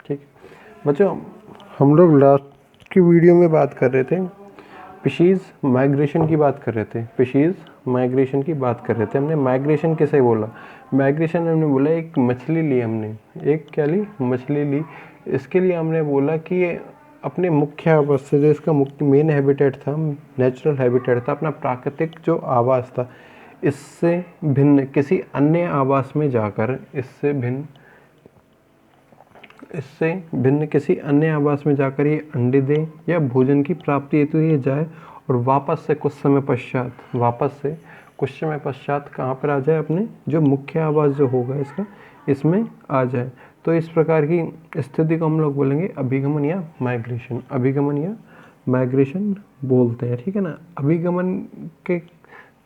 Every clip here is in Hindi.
ठीक है बच्चों, हम लोग लास्ट की वीडियो में बात कर रहे थे फिशीज़ माइग्रेशन की बात कर रहे थे। फिशीज़ माइग्रेशन की बात कर रहे थे। हमने माइग्रेशन कैसे बोला? माइग्रेशन हमने बोला एक मछली ली हमने, एक क्या ली? मछली ली। इसके लिए हमने बोला कि ये अपने मुख्य आवास से, जो इसका मुख्य मेन हैबिटेट था, नेचुरल हैबिटेट था, अपना प्राकृतिक जो आवास था, इससे भिन्न किसी अन्य आवास में जाकर, इससे भिन्न किसी अन्य आवास में जाकर ये अंडे दे या भोजन की प्राप्ति हेतु ये जाए और वापस से कुछ समय पश्चात कहाँ पर आ जाए? अपने जो मुख्य आवास जो होगा इसका, इसमें आ जाए। तो इस प्रकार की स्थिति को हम लोग बोलेंगे अभिगमन या माइग्रेशन बोलते हैं। ठीक है ना। अभिगमन के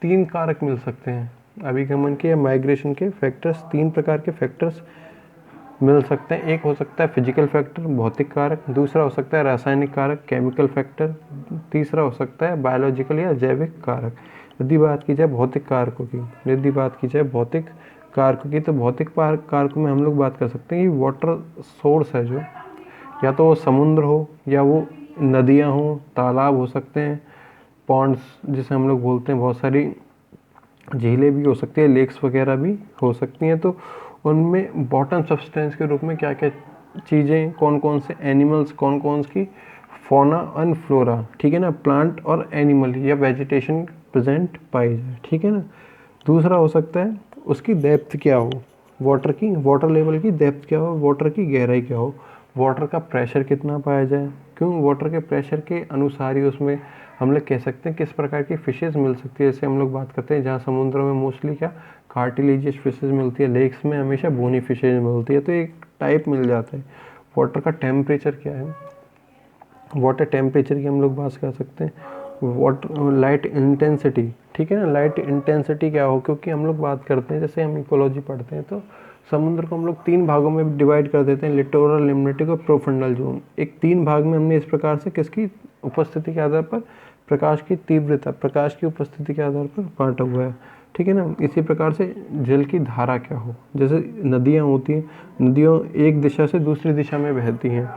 3 कारक मिल सकते हैं। अभिगमन के या माइग्रेशन के फैक्टर्स, 3 प्रकार के फैक्टर्स मिल सकते हैं। एक हो सकता है फिजिकल फैक्टर, भौतिक कारक, दूसरा हो सकता है रासायनिक कारक, केमिकल फैक्टर, तीसरा हो सकता है बायोलॉजिकल या जैविक कारक। यदि बात की जाए भौतिक कारकों की, तो भौतिक कारकों में हम लोग बात कर सकते हैं कि वाटर सोर्स है जो, या तो वो समुद्र हो या वो नदियाँ हो, तालाब हो सकते हैं, पॉन्ड्स जिसे हम लोग बोलते हैं, बहुत सारी झीलें भी हो सकती है, लेक्स वगैरह भी हो सकती हैं। तो उनमें बॉटम सब्सटेंस के रूप में क्या क्या चीज़ें, कौन कौन से एनिमल्स, कौन कौन की फौना एंड फ्लोरा, ठीक है ना, प्लांट और एनिमल या वेजिटेशन प्रेजेंट पाई जाए। ठीक है ना। दूसरा हो सकता है उसकी डेप्थ क्या हो, वाटर लेवल की डेप्थ क्या हो, वाटर की गहराई क्या हो, वाटर का प्रेशर कितना पाया जाए। क्यों? वाटर के प्रेशर के अनुसार ही उसमें हम लोग कह सकते हैं किस प्रकार की फिशेज़ मिल सकती है। जैसे हम लोग बात करते हैं जहाँ समुद्रों में मोस्टली क्या कार्टिलेजियस फिशेज़ मिलती है, लेक्स में हमेशा बोनी फिशेज़ मिलती है, तो एक टाइप मिल जाता है। वाटर का टेम्परेचर क्या है, वाटर टेम्परेचर की हम लोग बात कर सकते हैं। वाटर लाइट इंटेंसिटी, ठीक है ना, लाइट इंटेंसिटी क्या हो, क्योंकि हम लोग बात करते हैं, जैसे हम इकोलॉजी पढ़ते हैं तो समुद्र को हम लोग 3 भागों में डिवाइड कर देते हैं, लिटोरल, लिम्नेटिक और प्रोफंडल जोन। एक 3 भाग में हमने इस प्रकार से किसकी उपस्थिति के आधार पर, प्रकाश की तीव्रता, प्रकाश की उपस्थिति के आधार पर बांटा हुआ है। ठीक है ना। इसी प्रकार से जल की धारा क्या हो, जैसे नदियाँ होती हैं, नदियों एक दिशा से दूसरी दिशा में बहती हैं,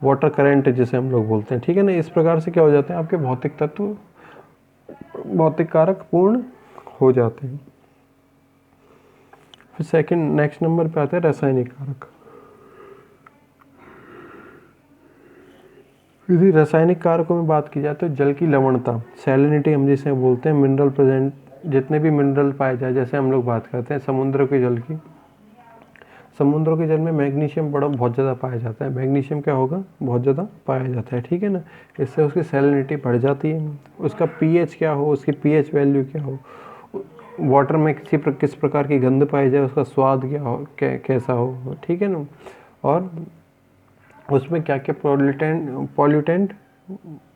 वाटर करंट जिसे हम लोग बोलते हैं। ठीक है ना। इस प्रकार से क्या हो जाते हैं, आपके भौतिक तत्व, भौतिक कारक पूर्ण हो जाते हैं। फिर नेक्स्ट नंबर पे आते हैं रासायनिक कारक। यदि रासायनिक कारकों में बात की जाए तो जल की लवणता, सैलिनिटी हम जिसे बोलते हैं, मिनरल प्रेजेंट, जितने भी मिनरल पाए जाए, जैसे हम लोग बात करते हैं समुद्रों के जल में मैग्नीशियम बहुत ज़्यादा पाया जाता है। मैग्नीशियम क्या होगा, बहुत ज़्यादा पाया जाता है। ठीक है ना। इससे उसकी सैलिनिटी बढ़ जाती है। उसका पीएच क्या हो, उसकी पीएच वैल्यू क्या हो, वाटर में किस प्रकार की गंध पाई जाए, उसका स्वाद क्या हो, कैसा हो। ठीक है ना। और उसमें क्या क्या पॉल्यूटेंट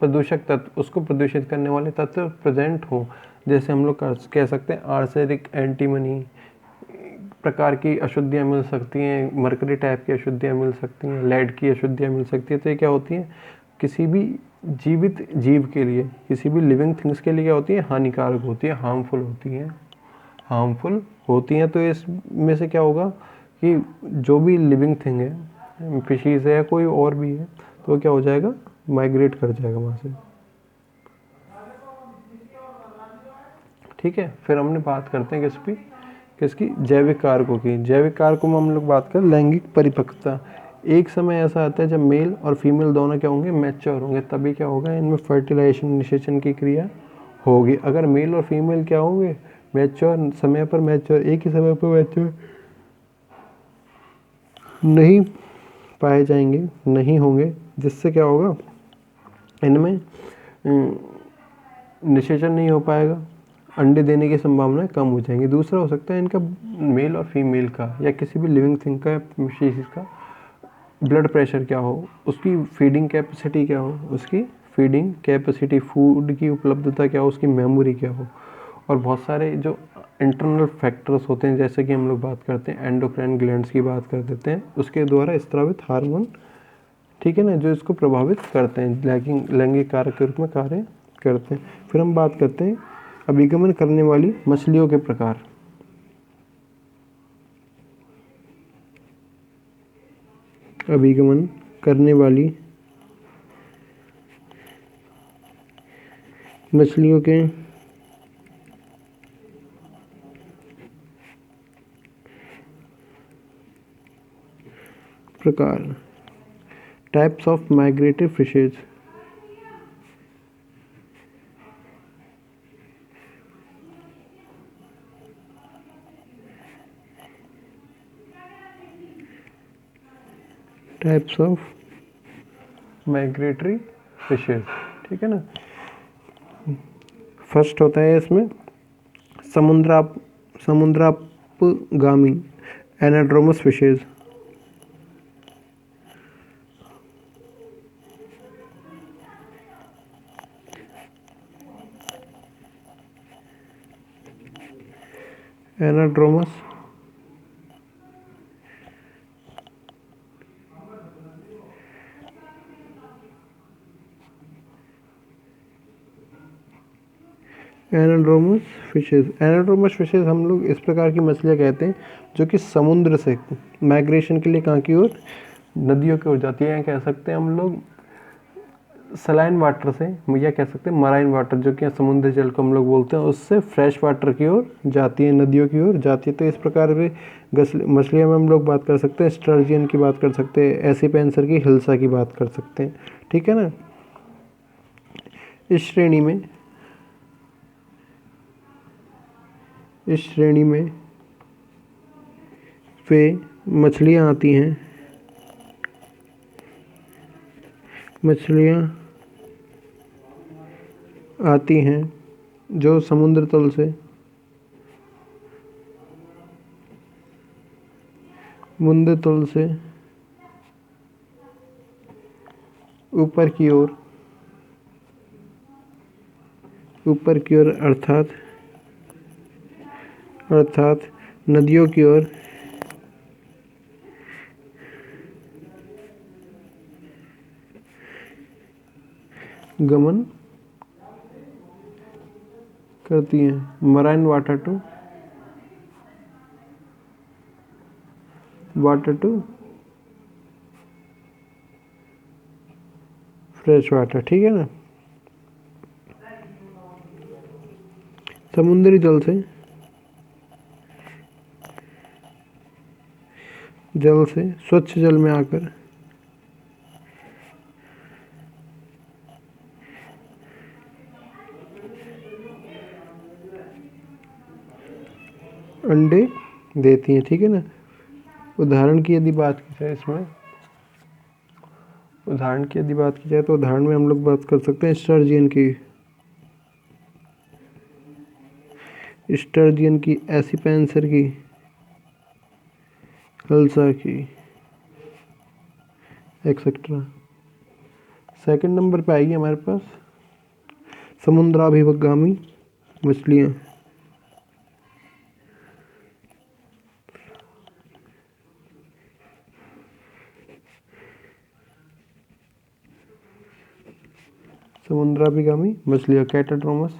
प्रदूषक तत्व, उसको प्रदूषित करने वाले तत्व प्रेजेंट हो। जैसे हम लोग कह सकते हैं आर्सेनिक, एंटीमनी प्रकार की अशुद्धियाँ मिल सकती हैं, मरकरी टाइप की अशुद्धियाँ मिल सकती हैं, लेड की अशुद्धियाँ मिल सकती है। तो ये क्या होती हैं, किसी भी जीवित जीव के लिए, किसी भी लिविंग थिंग्स के लिए क्या होती है, हानिकारक होती है, हार्मफुल होती हैं। तो इसमें से क्या होगा कि जो भी लिविंग थिंग है, फिशीज़ है या कोई और भी है, तो क्या हो जाएगा, माइग्रेट कर जाएगा वहाँ से। ठीक है। फिर हमने बात करते हैं किसकी, जैविक कारकों की। जैविक कारकों में हम लोग बात करें लैंगिक परिपक्वता। एक समय ऐसा आता है जब मेल और फीमेल दोनों क्या होंगे, मैच्योर होंगे, तभी क्या होगा, इनमें फर्टिलाइजेशन, निषेचन की क्रिया होगी। अगर मेल और फीमेल क्या होंगे, मैच्योर समय पर, एक ही समय पर मैच्योर नहीं पाए जाएंगे, नहीं होंगे, जिससे क्या होगा, इनमें निषेचन नहीं हो पाएगा, अंडे देने की संभावना कम हो जाएंगी। दूसरा हो सकता है इनका मेल और फीमेल का या किसी भी लिविंग थिंग का, स्पीशीज का ब्लड प्रेशर क्या हो, उसकी फीडिंग कैपेसिटी क्या हो, फूड की उपलब्धता क्या हो, उसकी मेमोरी क्या हो, और बहुत सारे जो इंटरनल फैक्टर्स होते हैं, जैसे कि हम लोग बात करते हैं एंडोक्राइन ग्लैंड्स की बात कर देते हैं, उसके द्वारा स्रावित हार्मोन, ठीक है ना, जो इसको प्रभावित करते हैं, लैंगिक कारक के रूप में कार्य करते हैं। फिर हम बात करते हैं अभिगमन करने वाली मछलियों के प्रकार। अभिगमन करने वाली मछलियों के प्रकार। Types of migratory fishes. Types of migratory fishes, ठीक है ना। फर्स्ट होता है इसमें समुद्रापगामी anadromous fishes. Anadromous anadromous fishes. Anadromous fishes हम लोग इस प्रकार की मछलियाँ कहते हैं जो कि समुद्र से माइग्रेशन के लिए कहाँ की ओर, नदियों की ओर जाती है। कह सकते हैं हम लोग सलाइन वाटर से, या कह सकते हैं मराइन वाटर, जो कि समुद्र जल को हम लोग बोलते हैं, उससे फ्रेश वाटर की ओर जाती है, नदियों की ओर जाती है। तो इस प्रकार की मछलियों में हम लोग बात कर सकते हैं स्टर्जियन की बात कर सकते हैं, एसीपेंसर की, हिल्सा की बात कर सकते हैं, ठीक है ना। इस श्रेणी में वे मछलियाँ आती हैं जो समुद्र तल से ऊपर की ओर अर्थात नदियों की ओर गमन करती हैं। Marine water to fresh water, ठीक है ना। समुद्री जल से स्वच्छ जल में आकर अंडे देती हैं, ठीक है ना। उदाहरण की यदि बात की जाए तो उदाहरण में हम लोग बात कर सकते हैं स्टर्जियन की, एसीपेंसर की, हिल्सा की, एक्सेट्रा। सेकंड नंबर पे आएगी हमारे पास समुद्राभिगामी मछलियाँ। समुद्राभिगामी मछलियाँ, कैटाड्रोमस,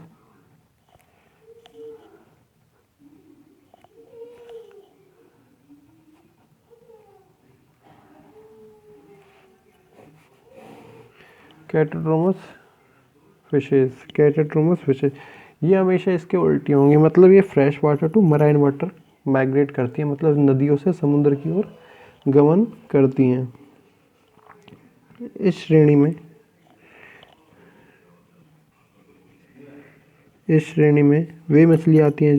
कैटाड्रोमस फिशेज। ये हमेशा इसके उल्टी होंगे, मतलब ये fresh water to marine water migrate करती हैं, मतलब नदियों से समुद्र की ओर गमन करती हैं। इस श्रेणी में वे मछली आती हैं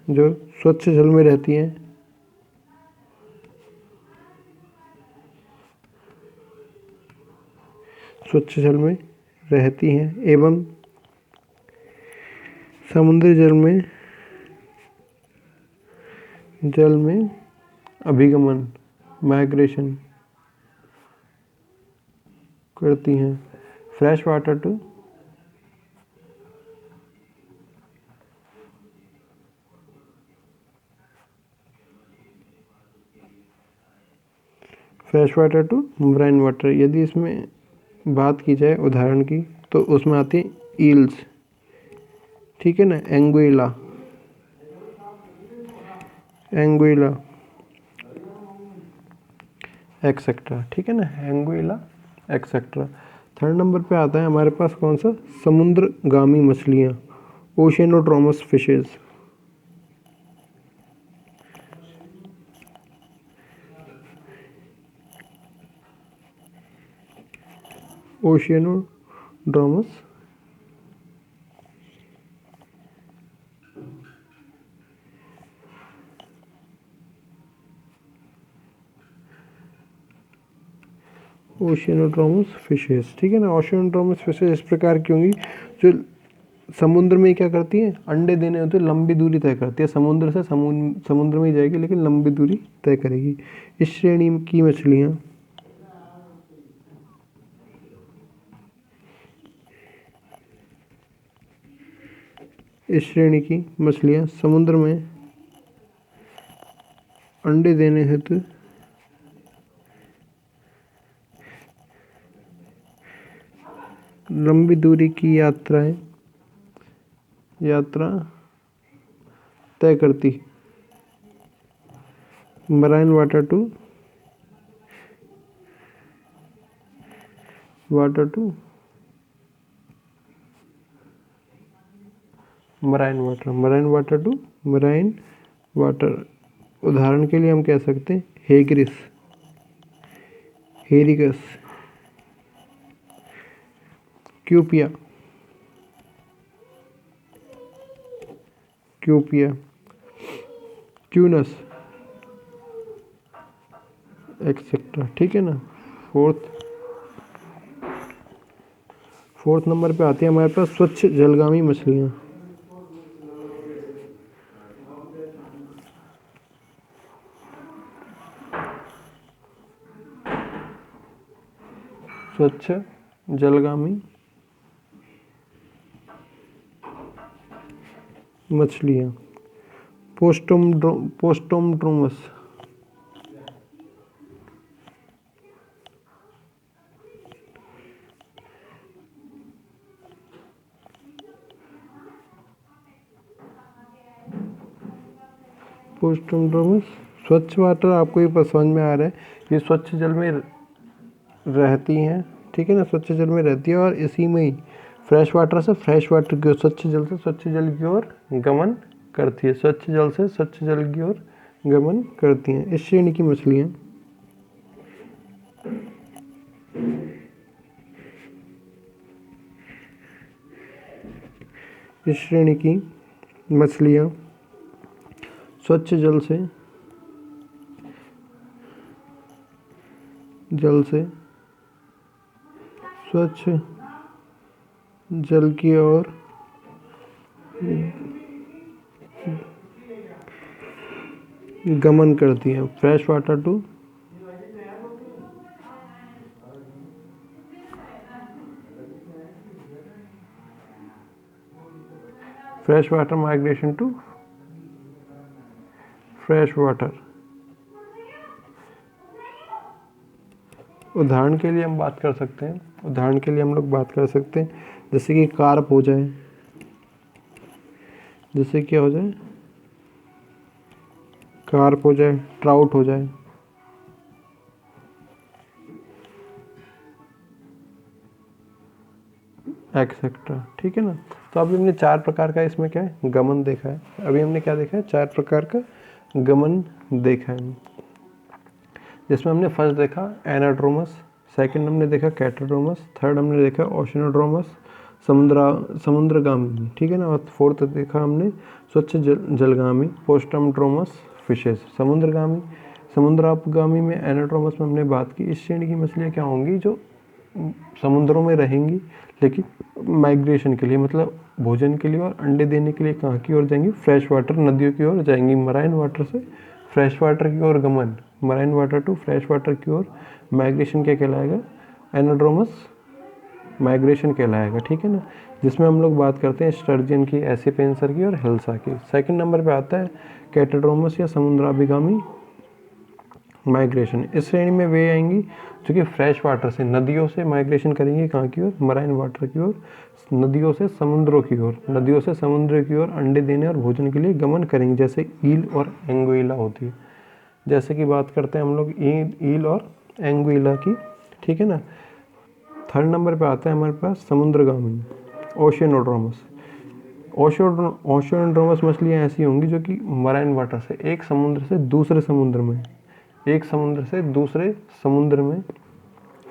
जो स्वच्छ जल में रहती हैं, एवं समुद्री जल में अभिगमन माइग्रेशन करती हैं। Fresh water to marine water. यदि इसमें बात की जाए उदाहरण की, तो उसमें आती हैं ईल्स, ठीक है ना, एंगुइला, एंगुइला एक्सेट्रा, ठीक है ना, एंगुइला एक्सेट्रा। थर्ड नंबर पे आता है हमारे पास कौन सा, समुद्रगामी मछलियाँ, ओशियनोट्रोमस फिशेज। ओशियनोड्रोमस ओशियनोड्रोमस फिशेस, ठीक है ना। ओशियनोड्रोमस फिशेस इस प्रकार की होंगी जो समुद्र में क्या करती हैं, अंडे देने होते हैं, लंबी दूरी तय करती है, समुद्र से समुद्र में ही जाएगी लेकिन लंबी दूरी तय करेगी। इस श्रेणी की मछलियाँ समुद्र में अंडे देने हेतु लंबी दूरी की यात्रा तय करती। Marine water to marine water. उदाहरण के लिए हम कह सकते हैं हेगरिस, हेरिगस, क्यूपिया, क्यूनस एक्सेट्रा, ठीक है ना। फोर्थ नंबर पे आती है हमारे पास स्वच्छ जलगामी मछलियाँ, स्वच्छ जलगामी मछलियाँ, पोस्टोम्ड्रोमस, स्वच्छ वाटर आपको ये समझ में आ रहा है, ये स्वच्छ जल में रहती हैं, ठीक है ना, स्वच्छ जल में रहती है और इसी में ही फ्रेश वाटर से फ्रेश वाटर की ओर, स्वच्छ जल से स्वच्छ जल की ओर गमन करती है, स्वच्छ जल से स्वच्छ जल की ओर गमन करती हैं। इस श्रेणी की मछलियाँ स्वच्छ जल से स्वच्छ जल की ओर गमन करती हैं। Fresh water to fresh water migration to fresh water. उदाहरण के लिए हम बात कर सकते हैं, उदाहरण के लिए हम लोग बात कर सकते हैं जैसे कि कार्प हो जाए, जैसे क्या हो जाए, कार्प हो जाए, ट्राउट हो जाए, एक्सेट्रा, ठीक है ना। तो अभी हमने चार प्रकार का इसमें क्या है, गमन देखा है। अभी हमने क्या देखा है, चार प्रकार का गमन देखा है, जिसमें हमने फर्स्ट देखा एनाड्रोमस, सेकंड हमने देखा कैटाड्रोमस, थर्ड हमने देखा ओशिनोड्रोमस, समुद्रगामी, ठीक है ना, और फोर्थ देखा हमने स्वच्छ जलगामी, पोस्टोम्ड्रोमस फिशेस। समुद्रगामी में एनाड्रोमस में हमने बात की, इस श्रेणी की मछलियाँ क्या होंगी जो समुद्रों में रहेंगी लेकिन माइग्रेशन के लिए, मतलब भोजन के लिए और अंडे देने के लिए कहाँ की ओर जाएंगी, फ्रेश वाटर नदियों की ओर जाएंगी। मराइन वाटर से फ्रेश वाटर की ओर गमन, marine water to fresh water की ओर माइग्रेशन क्या कहलाएगा, एनाड्रोमस माइग्रेशन कहलाएगा, ठीक है ना। जिसमें हम लोग बात करते हैं स्टर्जियन की, एसिपेंसर की और हिल्सा की। सेकंड नंबर पे आता है कैटाड्रोमस या समुद्राभिगामी माइग्रेशन, इस श्रेणी में वे आएंगी जो कि फ्रेश वाटर से, नदियों से माइग्रेशन करेंगी कहाँ की ओर, मराइन वाटर की ओर, नदियों से समुद्रों की ओर, नदियों से समुद्र की ओर अंडे देने और भोजन के लिए गमन करेंगी, जैसे ईल और एंगोइला होती है। जैसे कि बात करते हैं हम लोग ईल और एंगोइला की, ठीक है ना। थर्ड नंबर पे आता है हमारे पास समुद्रगामी, ओशियनोड्रोमस। ओशियनोड्रोमस मछलियाँ ऐसी होंगी जो कि मराइन वाटर से, एक समुद्र से दूसरे समुद्र में, एक समुद्र से दूसरे समुद्र में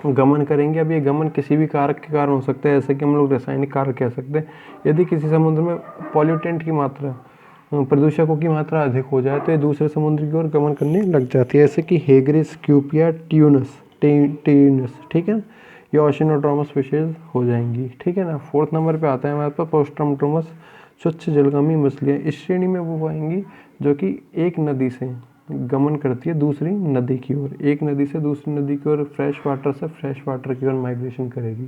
गमन करेंगे। अब ये गमन किसी भी कारक के कारण हो सकता है, जैसे कि हम लोग रासायनिक कारक कह सकते हैं। यदि किसी समुद्र में पॉल्यूटेंट की मात्रा, प्रदूषकों की मात्रा अधिक हो जाए तो ये दूसरे समुद्र की ओर गमन करने लग जाती है, जैसे कि हेगरिस, क्यूपिया, ट्यूनस, ठीक है। ये ओशियनोड्रोमस फिशेज हो जाएंगी, ठीक है ना। फोर्थ नंबर पे आता है हमारे पास पोस्ट्रोमटोमस, स्वच्छ जलगामी मछलियाँ। इस श्रेणी में वो आएंगी जो कि एक नदी से गमन करती है दूसरी नदी की ओर, एक नदी से दूसरी नदी की ओर, फ्रेश वाटर से फ्रेश वाटर की ओर माइग्रेशन करेगी,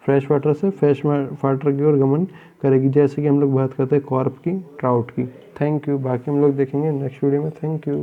फ्रेश वाटर से फ्रेश वाटर की ओर गमन करेगी, जैसे कि हम लोग बात करते हैं कॉर्प की, ट्राउट की। थैंक यू, बाकी हम लोग देखेंगे नेक्स्ट वीडियो में। Thank you.